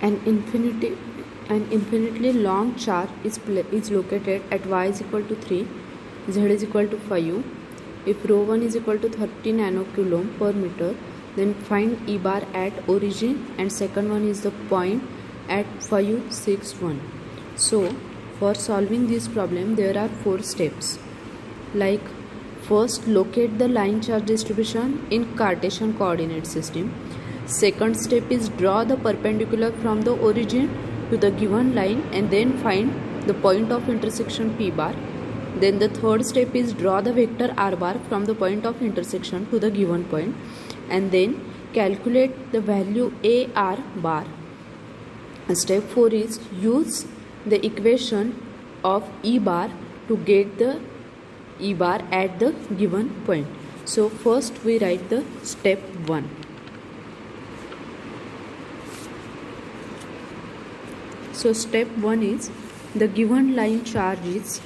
An infinitely long charge is located at y is equal to 3, z is equal to 5. If rho 1 is equal to 30 nanocoulomb per meter, then find E bar at origin, and second one is the point at 5, 6, 1. So for solving this problem there are 4 steps. Like, first, locate the line charge distribution in Cartesian coordinate system. Second step is draw the perpendicular from the origin to the given line and then find the point of intersection P bar. Then the third step is draw the vector R bar from the point of intersection to the given point, and then calculate the value AR bar. Step 4 is use the equation of E bar to get the E bar at the given point. So first we write the step 1. So step 1 is the given line charge is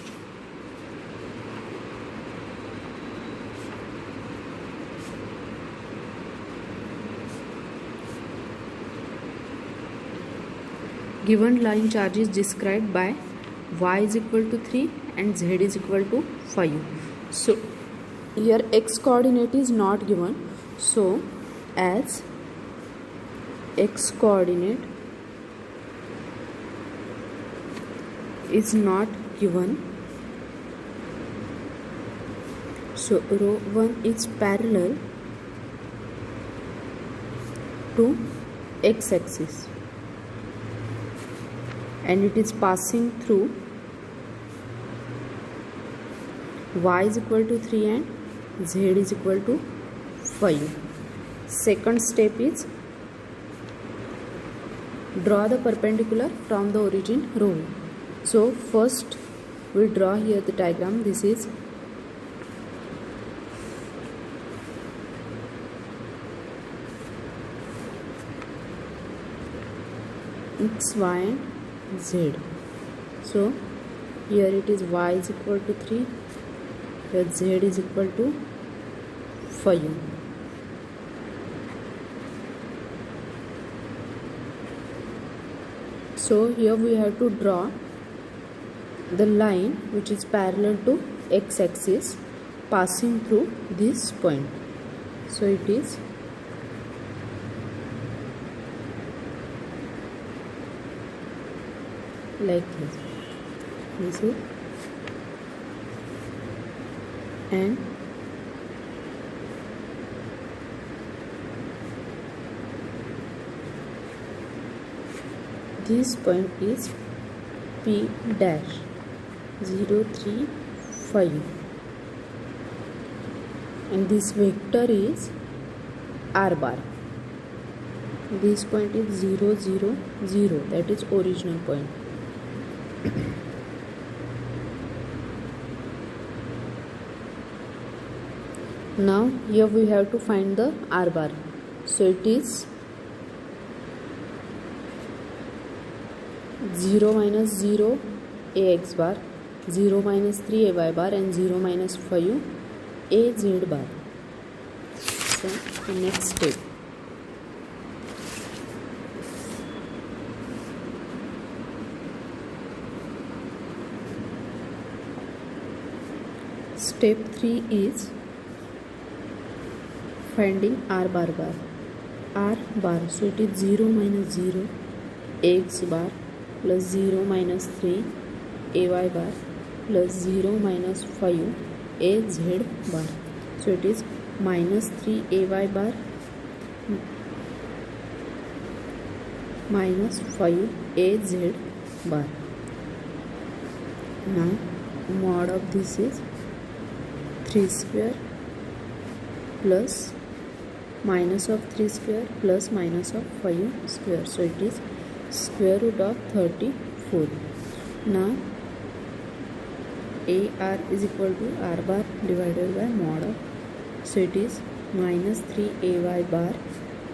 described by y is equal to 3 and z is equal to 5. So here x coordinate is not given, so as x coordinate is not given, so rho 1 is parallel to x axis and it is passing through y is equal to 3 and z is equal to 5. Second step is draw the perpendicular from the origin rho 1. So first we draw here the diagram. This is x, y and z. So here it is y is equal to 3, here z is equal to 5. So here we have to draw the line which is parallel to x axis passing through this point. So it is like this. This is, and this point is P dash 0, 3, 5, and this vector is R bar. This point is 0, 0, 0, that is original point. Now here we have to find the R bar. So it is 0 minus 0 AX bar, 0 minus 3 AY bar and 0 minus 5 AZ bar. So the next step. Step 3 is finding R bar. So it is 0 minus 0 AX bar plus 0 minus 3 AY bar plus 0 minus 5 AZ bar. So it is minus 3 AY bar minus 5 AZ bar. Now mod of this is 3 square plus minus of 3 square plus minus of 5 square. So it is square root of 34. Now AR is equal to R bar divided by mod of, so it is minus 3 AY bar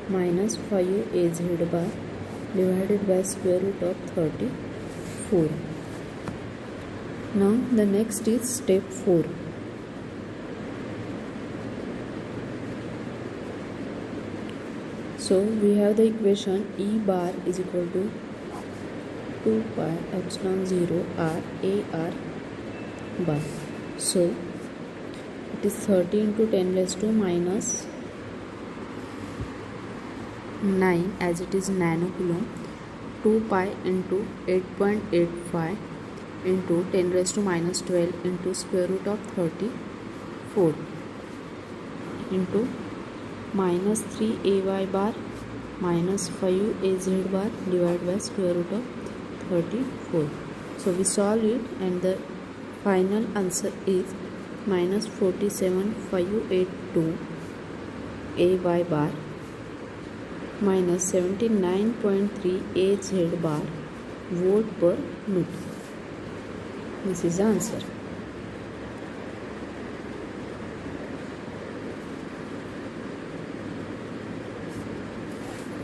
minus 5 AZ bar divided by square root of 34. Now the next is step 4. So we have the equation E bar is equal to 2 pi epsilon 0 r a r bar. So it is 30 into 10 raised to minus 9 as it is nanocoulomb. 2 pi into 8.85 into 10 raised to minus 12 into square root of 34 into minus 3 ay bar minus 5 az bar divided by square root of 34. So we solve it and the final answer is minus 47,582 ay bar minus 79.3 az bar volt per meter. This is the answer.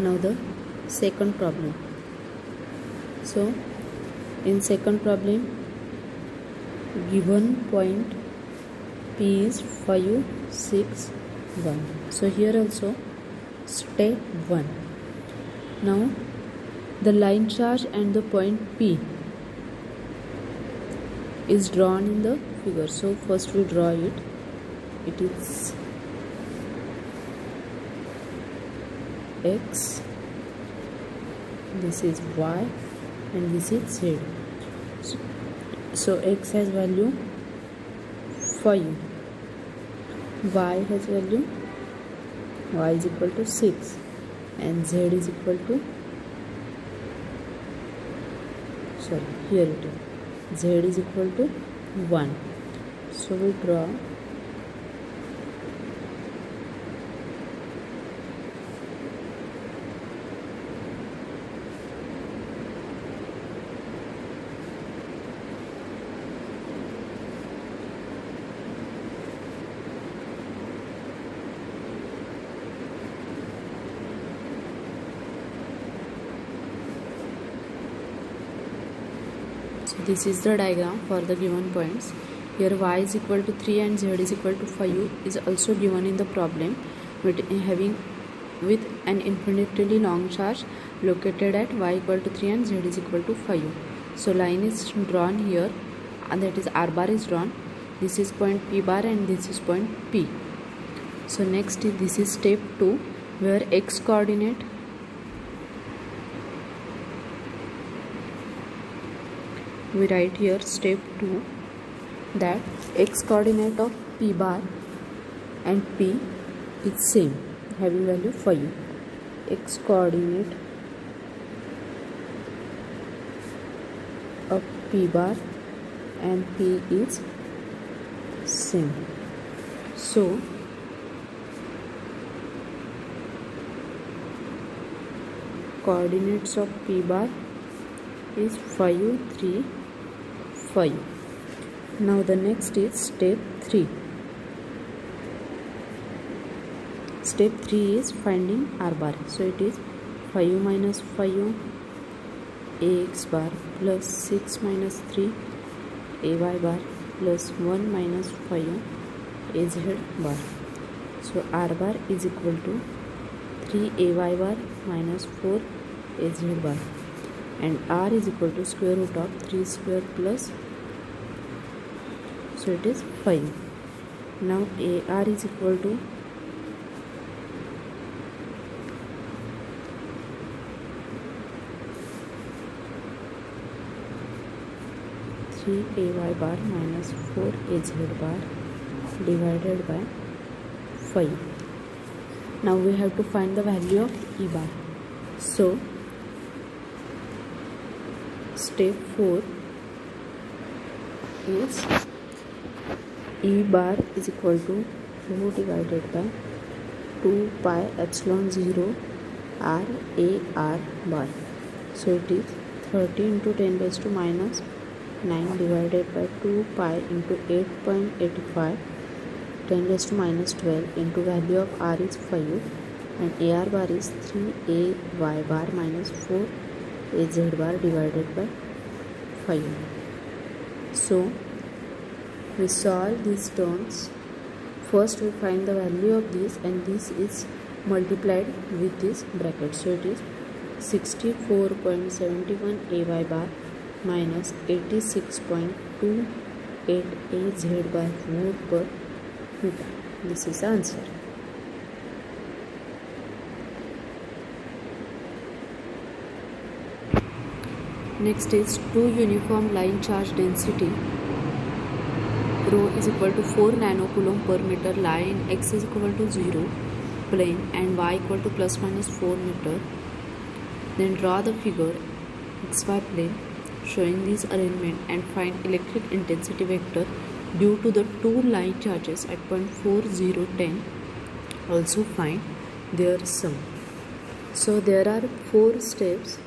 Now the second problem. So in second problem, given point P is 5, 6, 1. So here also step 1. Now the line charge and the point P is drawn in the figure. So first we draw it. It is x, this is y, and this is z. So x has value 5, y has value, y is equal to 6, and z is equal to, here it is, z is equal to 1. So we draw this is the diagram for the given points. Here y is equal to 3 and z is equal to 5 is also given in the problem with an infinitely long charge located at y equal to 3 and z is equal to 5. So line is drawn here, and that is r bar is drawn. This is point P bar and this is point P. So next this is step 2, where x coordinate we write here step 2 that x coordinate of P bar and P is same, having value 5. X coordinate of P bar and P is same. So coordinates of P bar is 5, 3, 5. Now the next is step 3. Step 3 is finding r bar. So it is 5 minus 5 ax bar plus 6 minus 3 ay bar plus 1 minus 5 az bar. So r bar is equal to 3 ay bar minus 4 az bar, and r is equal to square root of 3 square plus, so it is 5. Now ar is equal to 3 ay bar minus 4 az bar divided by 5. Now we have to find the value of E bar. So step 4 is E bar is equal to 4 divided by 2 pi epsilon 0 r a r bar. So it is 30 into 10 raised to minus 9 divided by 2 pi into 8.85 10 raised to minus 12 into value of r is 5 and ar bar is 3 ay bar minus 4 az bar divided by 5. So we solve these terms. First we find the value of this, and this is multiplied with this bracket. So it is 64.71 AY bar minus 86.28 AZ bar mole per meter. This is the answer. Next is 2 uniform line charge density. Rho is equal to 4 nanocoulomb per meter lie in x is equal to 0 plane and y equal to plus minus 4 meter. Then draw the figure xy plane showing this arrangement and find electric intensity vector due to the two line charges at point 4, 0, 10. Also find their sum. So there are 4 steps.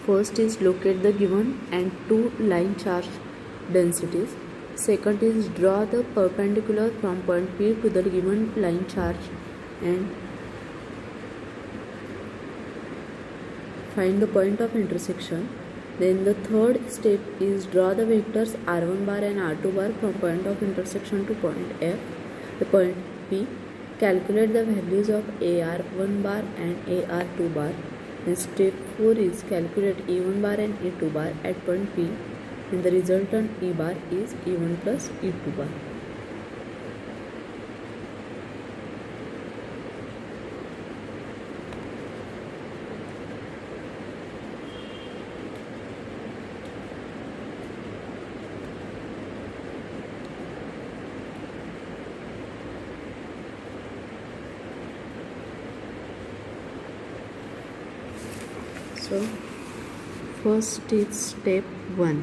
First is locate the given and two line charge densities. Second is draw the perpendicular from point P to the given line charge and find the point of intersection. Then the third step is draw the vectors r1 bar and r2 bar from point of intersection to point F, the point P. Calculate the values of ar1 bar and ar2 bar. And step 4 is calculate e1 bar and e2 bar at point P. And the resultant e bar is e1 plus e2 bar. So first is step 1.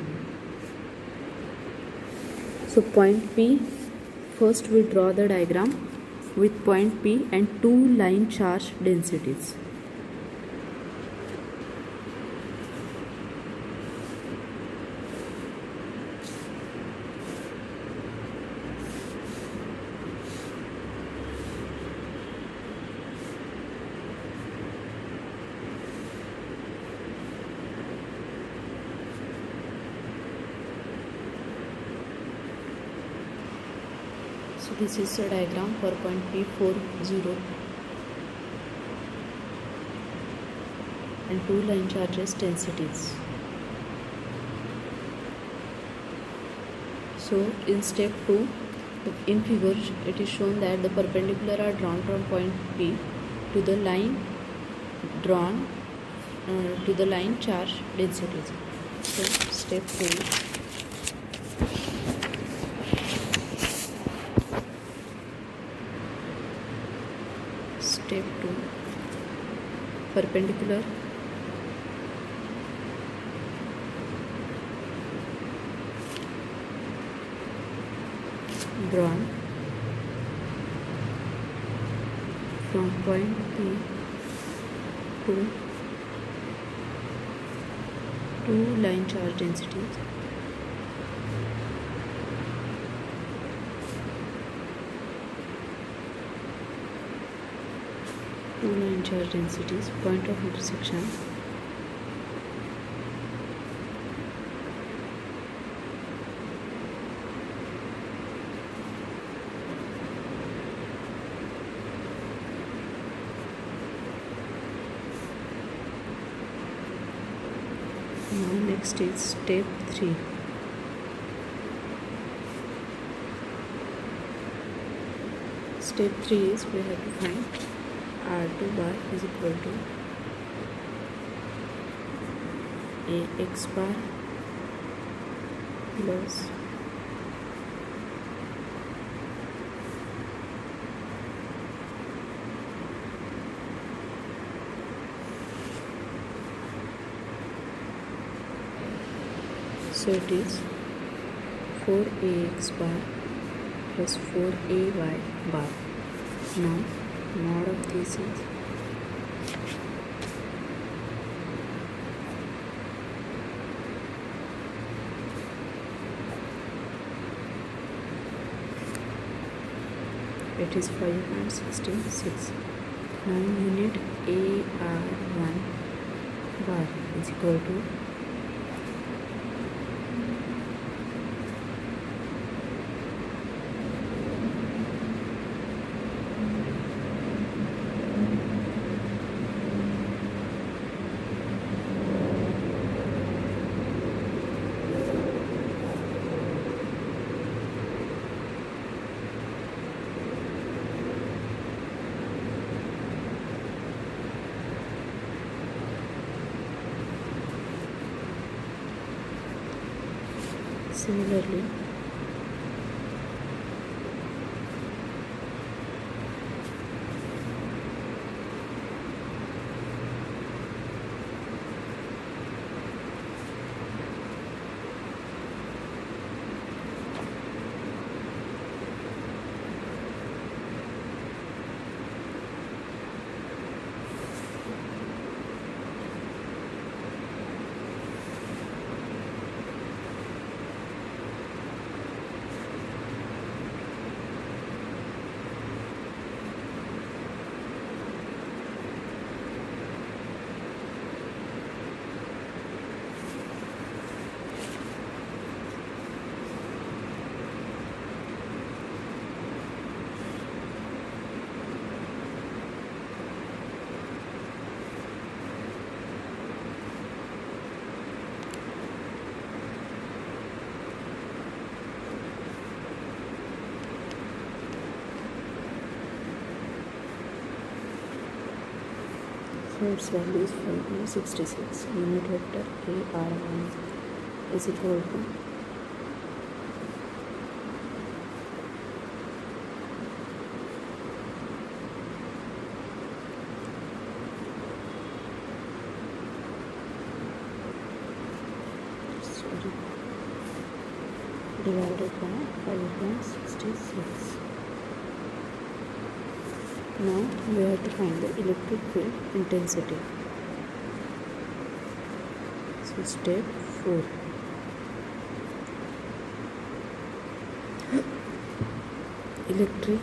So point P, first we draw the diagram with point P and two line charge densities. So this is the diagram for point P4, 0 and two line charges densities. So in step 2, in figure it is shown that the perpendicular are drawn from point P to the line drawn to the line charge densities. So step 2. Step 2, perpendicular drawn from point P to two line charge densities. Two line charge densities, point of intersection. Now next is step 3. Step 3 is we have to find r2 bar is equal to ax bar plus so it is 4ax bar plus 4ay bar. Now mod of this is it is 5.66. Now unit AR1 bar is equal to Similarly, so its value is 5.66. Unit vector AR1 is equal to divided by 5.66. Now we have to find the electric field intensity. So step 4. Electric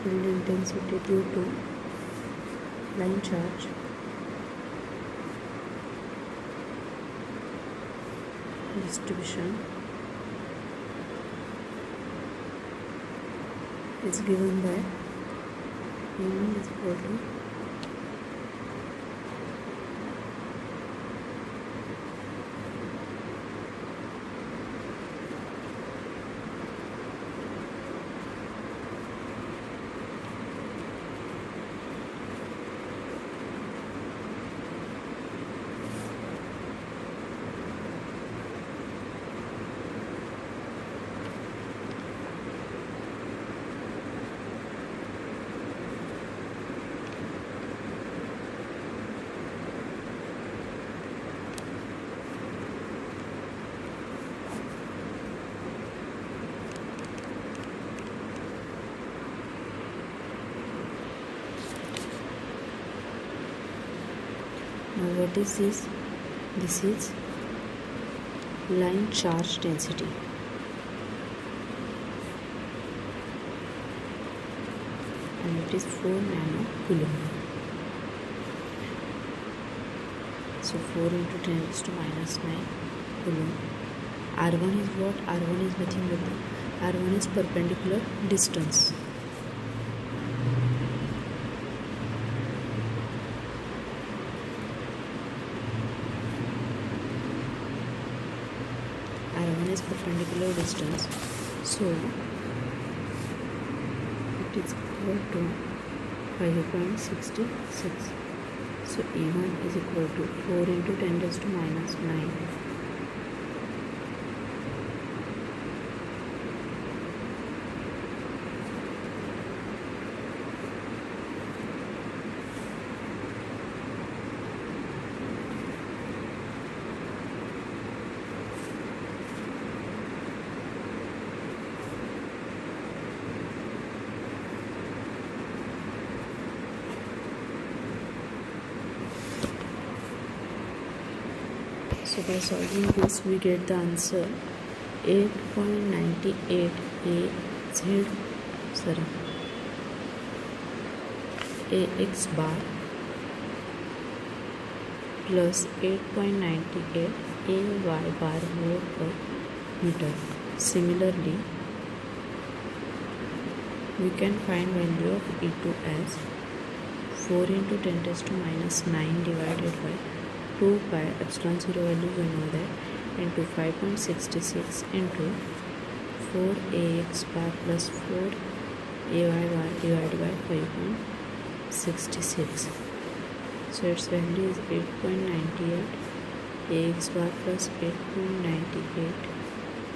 field intensity due to line charge distribution is given by M is equal to now what is this? This is line charge density. And it is 4 nanocoulomb. So 4 into 10 raised to minus 9 coulomb. R1 is what? R1 is nothing but R1 is perpendicular distance. R1 is perpendicular distance. So it is equal to 5.66. So E1 is equal to 4 into 10 raised to minus 9. So by solving this we get the answer 8.98 AX bar plus 8.98 AY bar mole per meter. Similarly, we can find value of E2 as 4 into 10 raised to minus 9 divided by 2 pi epsilon 0 value we know that into 5.66 into 4 AX bar plus 4 AY bar divided by 66. So its value is 8.98 ax bar plus 8.98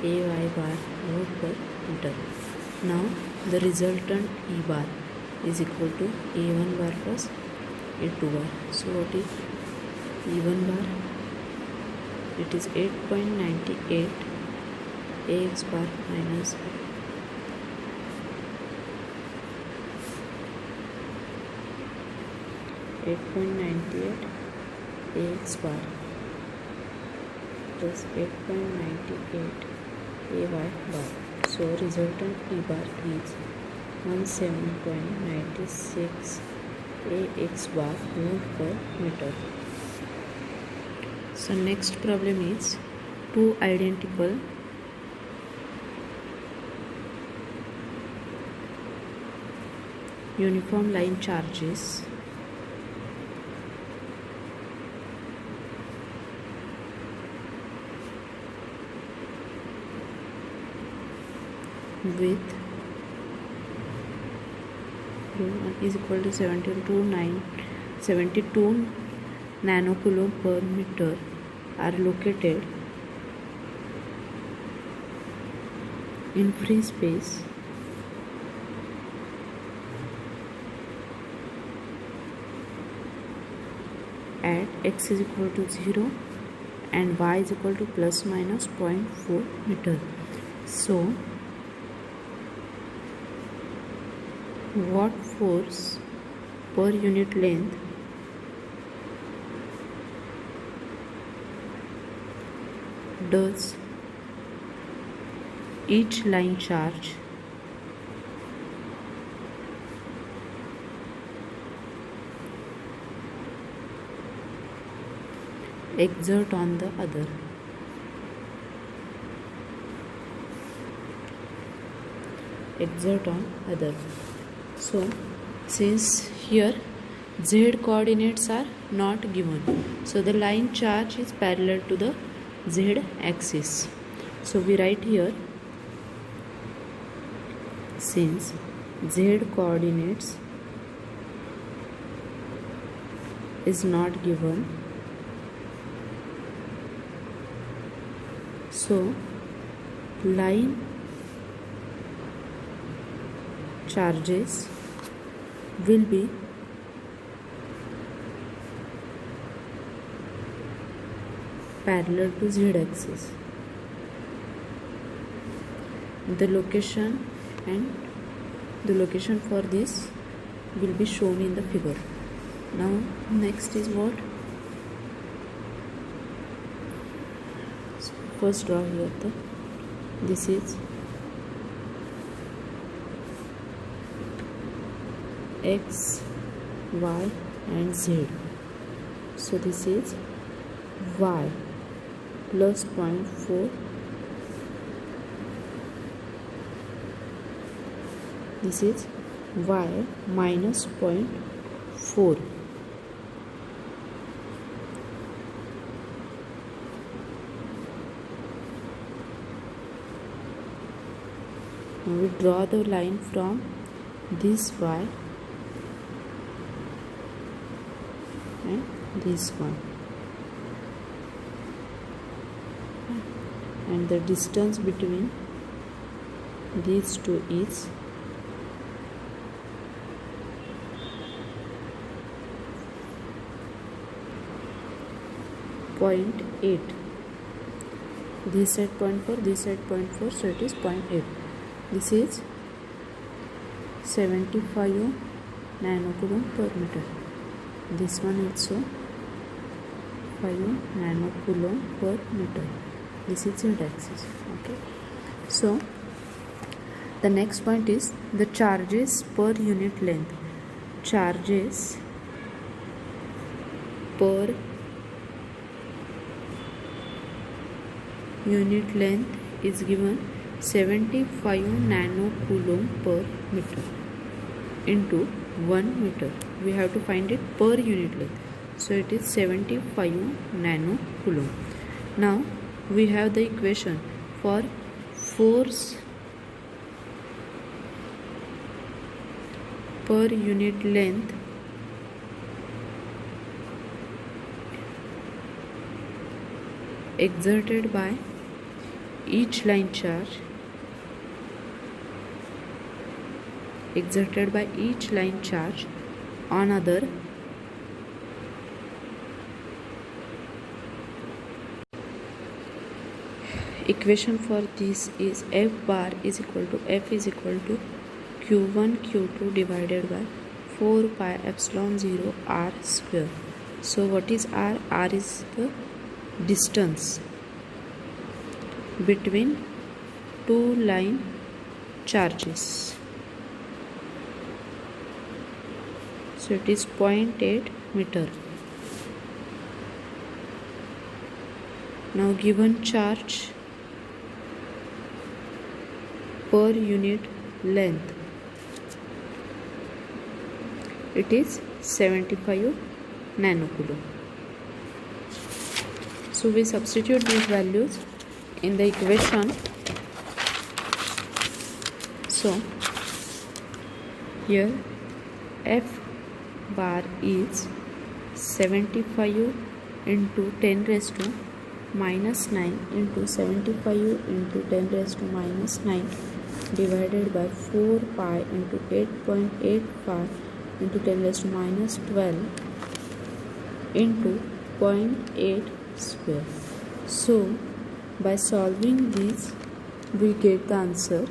ay bar volt per meter. Now the resultant E bar is equal to A1 bar plus A2 bar. So what is E1 bar? It is 8.98 ax bar minus 8.98 ax bar plus 8.98 ay bar. So resultant E bar is 17.96 ax bar volt per meter. So next problem is two identical uniform line charges with ρ1 is equal to 72 nanocoulomb per meter are located in free space at x is equal to 0 and y is equal to plus minus 0.4 meter. So what force per unit length does each line charge exert on the other? Exert on other. So since here z coordinates are not given, so the line charge is parallel to the z axis. So we write here, since z coordinates is not given, so line charges will be parallel to z axis. The location for this will be shown in the figure. Now next is what? So first draw here this is x, y and z. So this is y plus 0.4, this is y minus 0.4. Now we draw the line from this y and this one, and the distance between these two is 0.8. This side 0.4, this side 0.4, so it is 0.8. This is 75 nanocoulomb per meter. This one also 5 nanocoulomb per meter. This is z axis. Okay. So the next point is the charges per unit length. Charges per unit length is given 75 nanocoulomb per meter into 1 meter. We have to find it per unit length. So it is 75 nanocoulomb. Now we have the equation for force per unit length exerted by each line charge on other equation for this is F bar is equal to Q1 Q2 divided by 4 pi epsilon 0 R square. So what is R? R is the distance between two line charges. So it is 0.8 meter. Now given charge per unit length, it is 75 nanocoulomb. So we substitute these values in the equation. So here F bar is 75 into 10 raised to minus 9 into 75 into 10 raised to minus 9 divided by 4 pi into 8.85 into 10 raised to minus 12 into 0.8 square. So by solving this we get the answer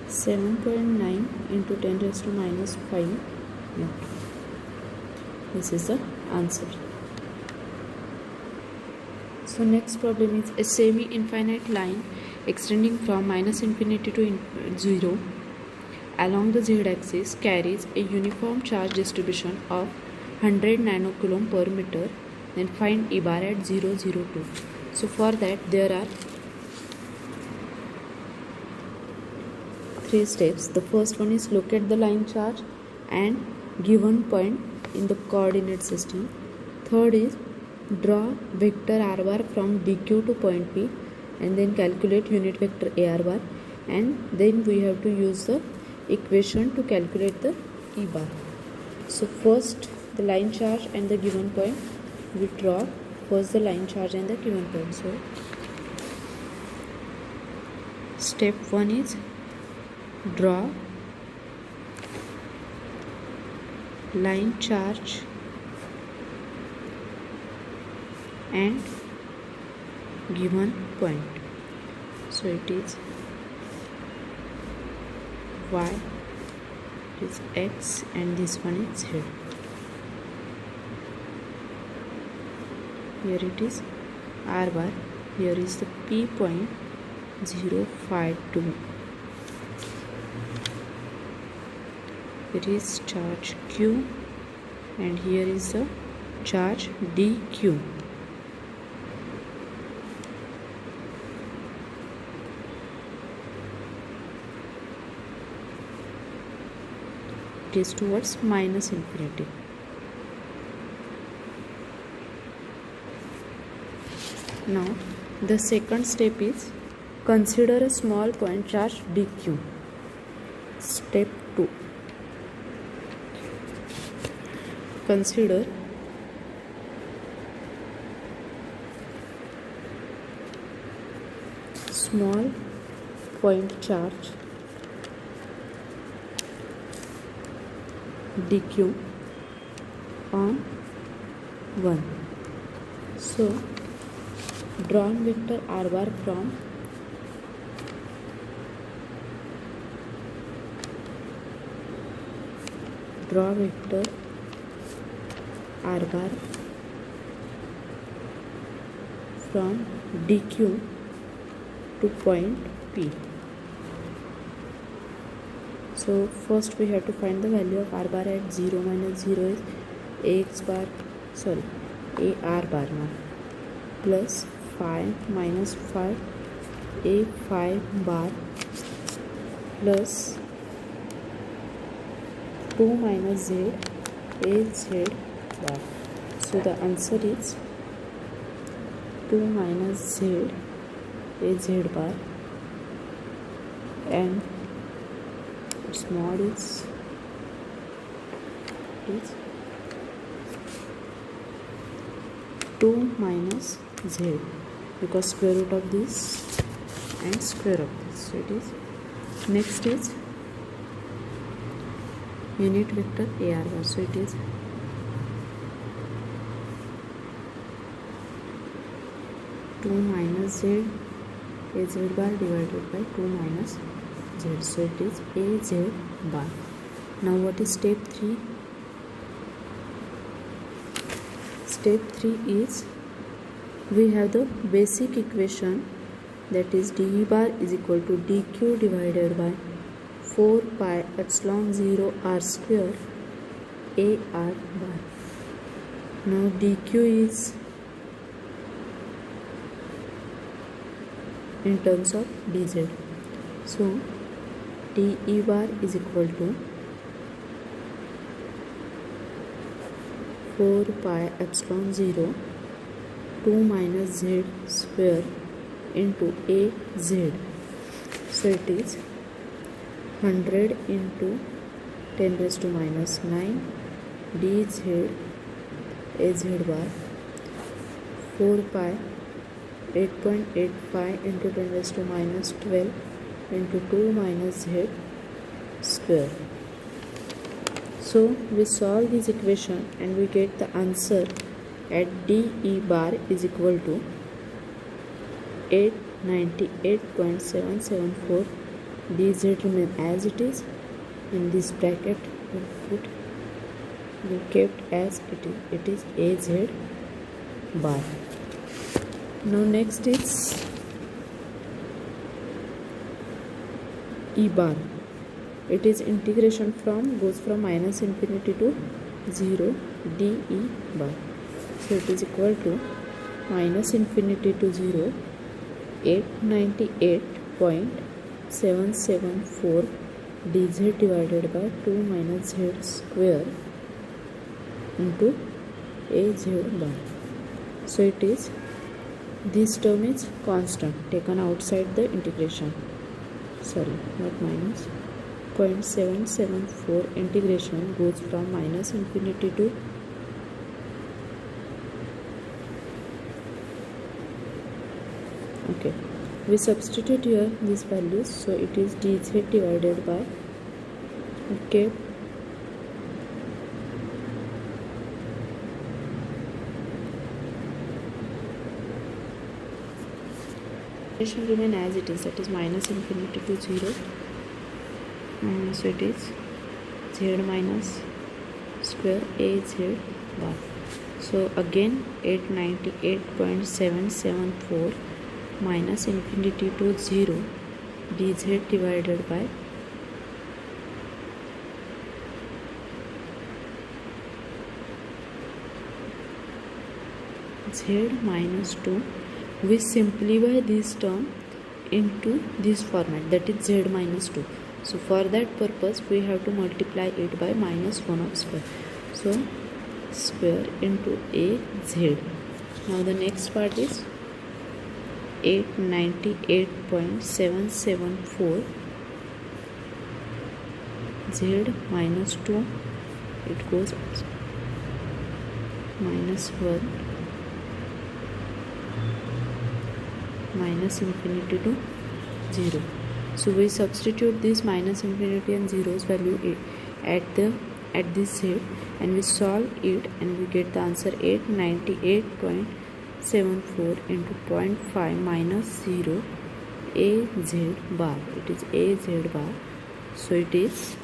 7.9 into 10 raised to minus 5 Newton. This is the answer. So next problem is a semi-infinite line extending from minus infinity to 0 along the z-axis carries a uniform charge distribution of 100 nanocoulomb per meter. Then find E bar at 0, 0, 2. So for that there are 3 steps. The first one is locate the line charge and given point in the coordinate system. Third is draw vector r bar from dq to point P and then calculate unit vector ar bar, and then we have to use the equation to calculate the E bar. So first the line charge and the given point, we draw first the line charge and the given point. So step 1 is draw line charge and given point. So it is y, it is x, and this one is z. Here it is r bar, here is the P point 052. It is charge Q and here is the charge dq. It is towards minus infinity. Now the second step is consider a small point charge dq. Step 2, consider small point charge dq on 1. So drawn vector r bar from draw vector r bar from dq to point P. So first we have to find the value of r bar at 0 minus 0 is ax bar, ar bar now, plus 5 minus 5 a5 bar plus 2 minus z az bar. So the answer is 2 minus z az bar, and its mod is 2 minus z, because square root of this and square of this. So it is, next is unit vector AR bar. So it is 2 minus z AZ bar divided by 2 minus z. So it is AZ bar. Now what is step 3? Step 3 is, we have the basic equation, that is dE bar is equal to dQ divided by 4 pi epsilon 0 r square AR bar. Now dQ is in terms of dz. So dE bar is equal to 4 pi epsilon 0 2 minus z square into AZ. So it is 100 into 10 raised to minus 9 dz AZ bar 4 pi 8.85 into 10 raised to minus 12 into 2 minus z square. So we solve this equation and we get the answer at dE bar is equal to 898.774. dz remain as it is. In this bracket we kept as it is AZ bar. Now next is E bar. It is integration goes from minus infinity to 0 dE bar. So it is equal to minus infinity to 0 898.774 dz divided by 2 minus z square into AZ bar. So it is, this term is constant taken outside the integration, sorry not minus, 0.774 integration goes from minus infinity to okay, we substitute here these values. So it is dz divided by, okay, integration remain as it is, that is minus infinity to 0. So it is z minus square AZ bar. So again 898.774 minus infinity to 0 dz divided by z minus 2. We simplify this term into this format, that is z minus 2. So for that purpose we have to multiply it by minus 1 of square. So square into AZ. Now the next part is 898.774 z minus 2, it goes minus 1 minus infinity to 0. So we substitute this minus infinity and zeros value at this z and we solve it and we get the answer 898.74 into 0.5 minus 0 AZ bar. It is AZ bar. So it is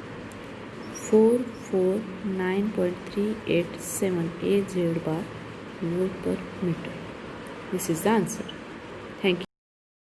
449.387 AZ bar volt per meter. This is the answer.